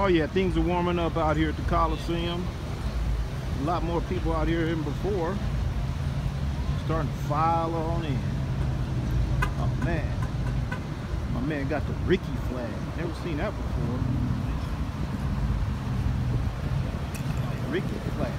Oh yeah, things are warming up out here at the Coliseum. A lot more people out here than before. Starting to file on in. Oh man. My man got the Ricky flag. Never seen that before. Ricky flag.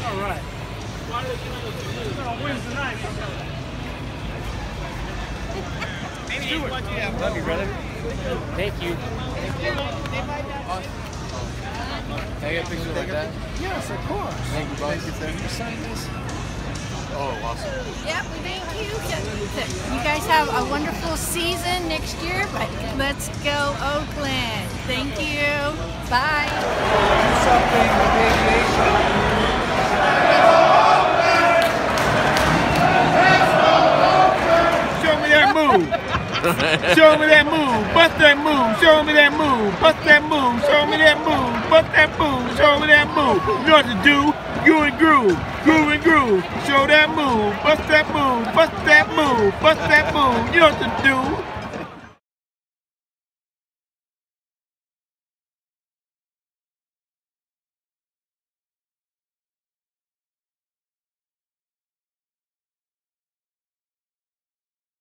All right. Wednesday night. Love you, brother. Thank you. Can I get a picture like that? Yes, of course. Thank you, boss. Thank you, sign this. Oh, awesome. Yep, thank you. You guys have a wonderful season next year, but let's go Oakland. Thank you. Bye. Something with aviation. Show me that move. Show me that move. Bust that move. Show me that move. Bust that move. Show me that move. Bust that move. Show me that move. You know what to do. Groove and groove. Groove and groove. Show that move. Bust that move. Bust that move. Bust that move. You know what to do.